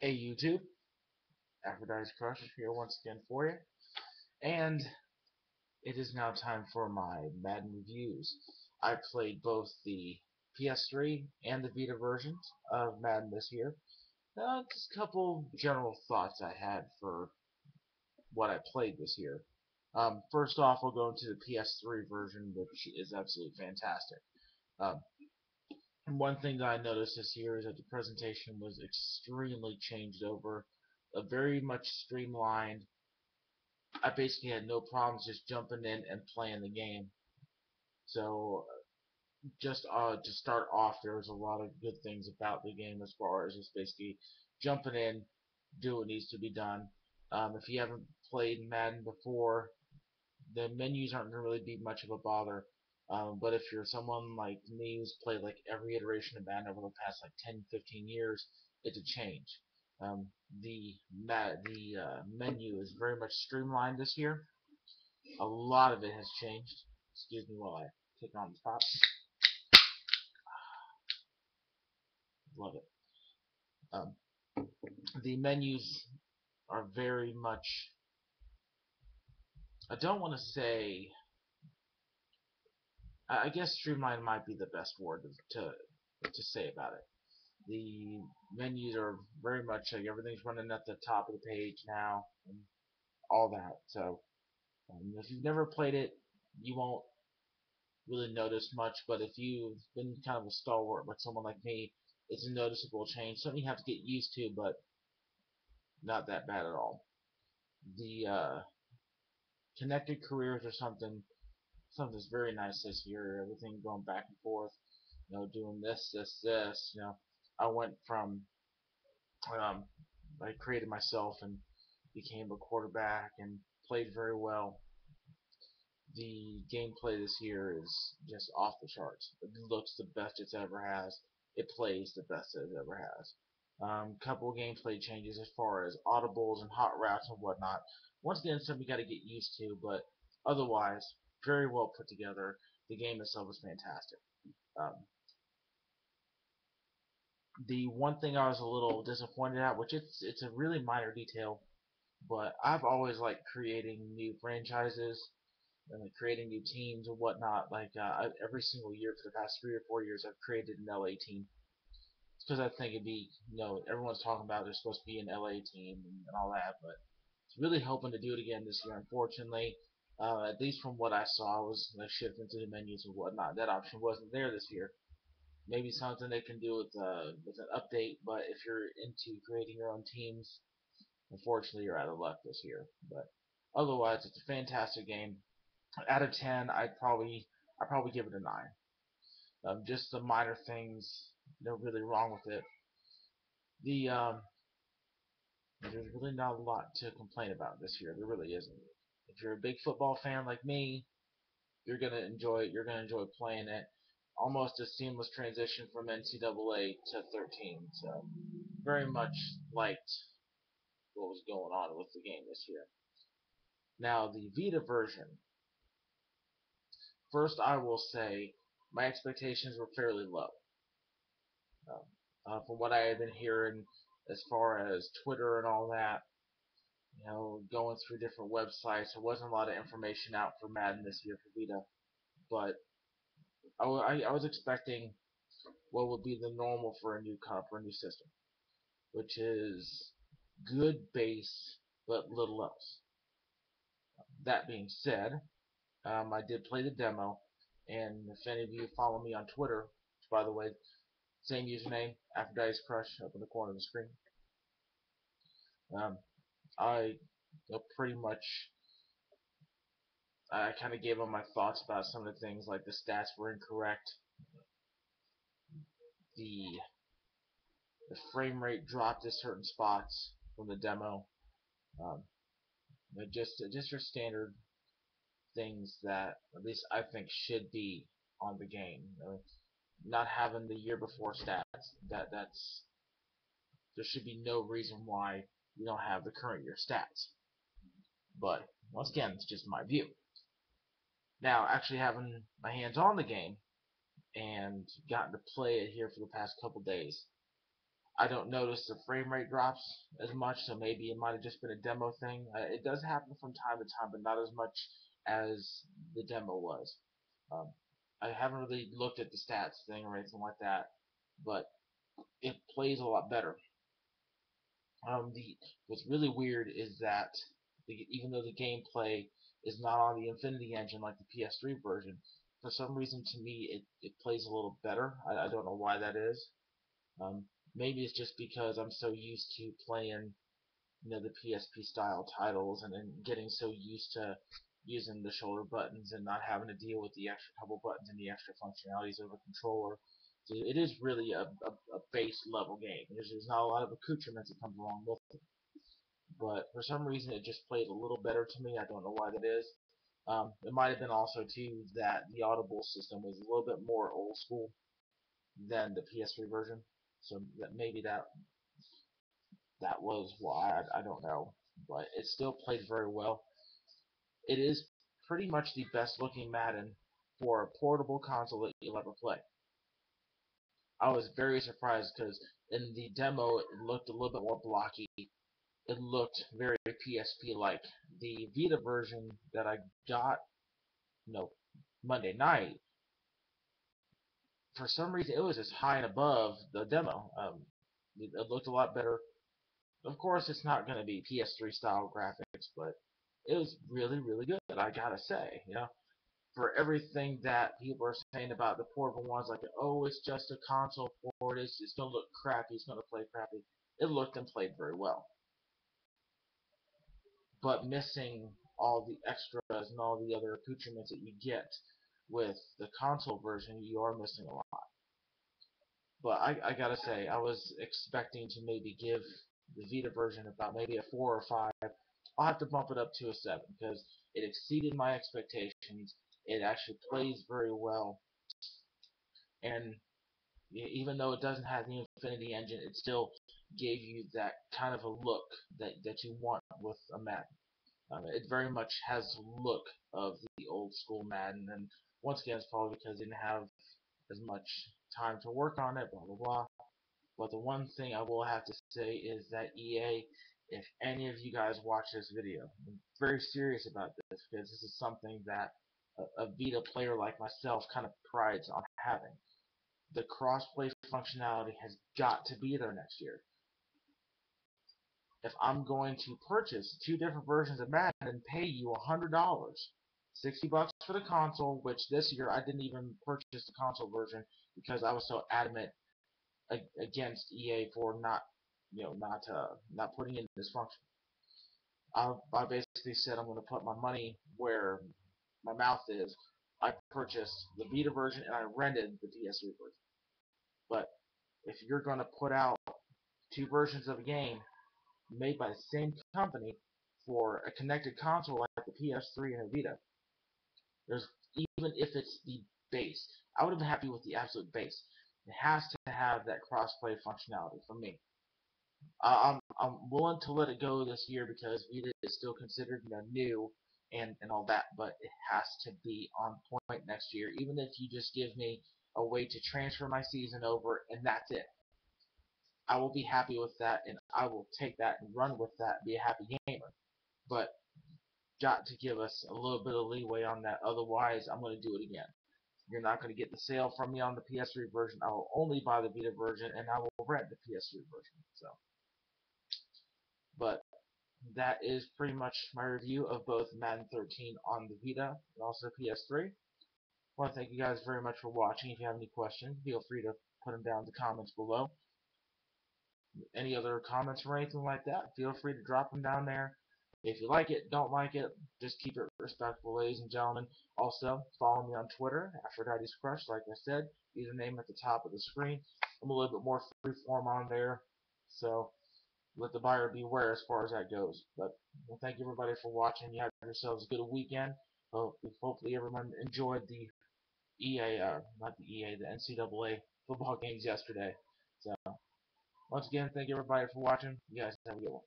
Hey YouTube, AphroditesCrush here once again for you, and it is now time for my Madden reviews. I played both the PS3 and the Vita versions of Madden this year. Just a couple general thoughts I had for what I played this year. First off, I'll go into the PS3 version, which is absolutely fantastic. Um, One thing that I noticed this year is that the presentation was extremely changed over, very much streamlined. I basically had no problems just jumping in and playing the game. So just to start off, there was a lot of good things about the game as far as just basically jumping in, do what needs to be done. If you haven't played Madden before, the menus aren't going to really be much of a bother. But if you're someone like me who's played like every iteration of Madden over the past like 10, 15 years, it's a change. Um, the menu is very much streamlined this year. A lot of it has changed. Excuse me while I take on the top. Love it. Um, the menus are very much. I don't want to say. I guess streamlined might be the best word to say about it. The menus are very much like everything's running at the top of the page now, and all that. So if you've never played it, you won't really notice much. But if you've been kind of a stalwart like someone like me, it's a noticeable change. Something you have to get used to, but not that bad at all. The connected careers or something that's very nice this year. Everything going back and forth, doing this. I went from um, I created myself and became a quarterback and played very well. The gameplay this year is just off the charts. It looks the best it's ever has. It plays the best it ever has. Couple of gameplay changes as far as audibles and hot routes and whatnot. Once again, something you got to get used to, but otherwise, very well put together. The game itself is fantastic. Um, the one thing I was a little disappointed at, which it's a really minor detail, but I've always liked creating new franchises and like creating new teams and whatnot. Like every single year for the past 3 or 4 years, I've created an LA team because I think it'd be, everyone's talking about there's supposed to be an LA team and all that, but it's really hoping to do it again this year. Unfortunately, at least from what I saw, was like shifting to the menus and whatnot. That option wasn't there this year. Maybe something they can do with an update, but if you're into creating your own teams, unfortunately you're out of luck this year. But otherwise, it's a fantastic game. Out of 10, I'd probably give it a 9. Just the minor things, really wrong with it. The There's really not a lot to complain about this year. There really isn't. If you're a big football fan like me, you're gonna enjoy it. You're gonna enjoy playing it. Almost a seamless transition from NCAA to 13. So very much liked what was going on with the game this year. Now the Vita version. First, I will say my expectations were fairly low. From what I have been hearing, as far as Twitter and all that, going through different websites, there wasn't a lot of information out for Madden this year for Vita, but I was expecting what would be the normal for a new comp or a new system, which is good base but little else. That being said, I did play the demo, and if any of you follow me on Twitter, which by the way, same username, AphroditesCrush up in the corner of the screen, um, I pretty much I kind of gave them my thoughts about some of the things, like the stats were incorrect, the the frame rate dropped at certain spots from the demo, um, just your standard things that at least I think should be on the game. Not having the year before stats, that's there should be no reason why you don't have the current year stats. But once again, it's just my view. Now, actually having my hands on the game and gotten to play it here for the past couple days, I don't notice the frame rate drops as much, so maybe it might have just been a demo thing. It does happen from time to time, but not as much as the demo was. Um, I haven't really looked at the stats thing or anything like that, but it plays a lot better. What's really weird is that even though the gameplay is not on the Infinity engine like the PS3 version, for some reason to me it plays a little better. I don't know why that is. Um, Maybe it's just because I'm so used to playing, the PSP style titles and getting so used to using the shoulder buttons and not having to deal with the extra couple buttons and the extra functionalities of a controller. So it is really a base level game. There's not a lot of accoutrements that comes along with it. But for some reason it just played a little better to me. I don't know why that is. It might have been also too that the audible system was a little bit more old school than the PS3 version. So that maybe that was why. I don't know, but it still played very well. It is pretty much the best looking Madden for a portable console that you'll ever play. I was very surprised because in the demo it looked a little bit more blocky. It looked very PSP like. The Vita version that I got, Monday night, for some reason it was just high and above the demo. It looked a lot better. Of course, it's not going to be PS3 style graphics, but it was really, really good. I gotta say, for everything that people are saying about the portable ones, like, oh, it's just a console port, it's gonna look crappy, it's gonna play crappy. It looked and played very well, but missing all the extras and all the other accoutrements that you get with the console version, you are missing a lot. But I gotta say, I was expecting to maybe give the Vita version about maybe a 4 or 5. I'll have to bump it up to a 7 because it exceeded my expectations. It actually plays very well, and even though it doesn't have the Infinity engine, it still gave you that kind of a look that you want with a Madden. It very much has the look of the old school Madden, and once again, it's probably because they didn't have as much time to work on it, blah blah blah. But the one thing I will have to say is that EA, if any of you guys watch this video, I'm very serious about this because this is something that a Vita player like myself kind of prides on having. The crossplay functionality has got to be there next year. If I'm going to purchase two different versions of Madden and pay you $100, $60 for the console, which this year I didn't even purchase the console version because I was so adamant against EA for not putting in this function. I basically said I'm going to put my money where my mouth is. I purchased the Vita version and I rented the PS3 version. But if you're going to put out two versions of a game made by the same company for a connected console like the PS3 and a Vita, there's even if it's the base, I would have been happy with the absolute base. It has to have that crossplay functionality for me. I'm willing to let it go this year because Vita is still considered new and all that, but it has to be on point next year. Even if you just give me a way to transfer my season over and that's it, I will be happy with that and I will take that and run with that and be a happy gamer. But got to give us a little bit of leeway on that. Otherwise, I'm going to do it again. You're not going to get the sale from me on the PS3 version. I will only buy the Vita version and I will rent the PS3 version. So, but that is pretty much my review of both Madden 13 on the Vita and also PS3. I want to thank you guys very much for watching. If you have any questions, feel free to put them down in the comments below. Any other comments or anything like that, feel free to drop them down there. If you like it, don't like it, just keep it respectful, ladies and gentlemen. Also, follow me on Twitter, AphroditesCrush, like I said, username at the top of the screen. I'm a little bit more freeform on there, so let the buyer beware as far as that goes. But well, thank you everybody for watching. You have yourselves a good weekend. Hopefully everyone enjoyed the not the EA, the NCAA football games yesterday. So once again, thank you everybody for watching. You guys have a good one.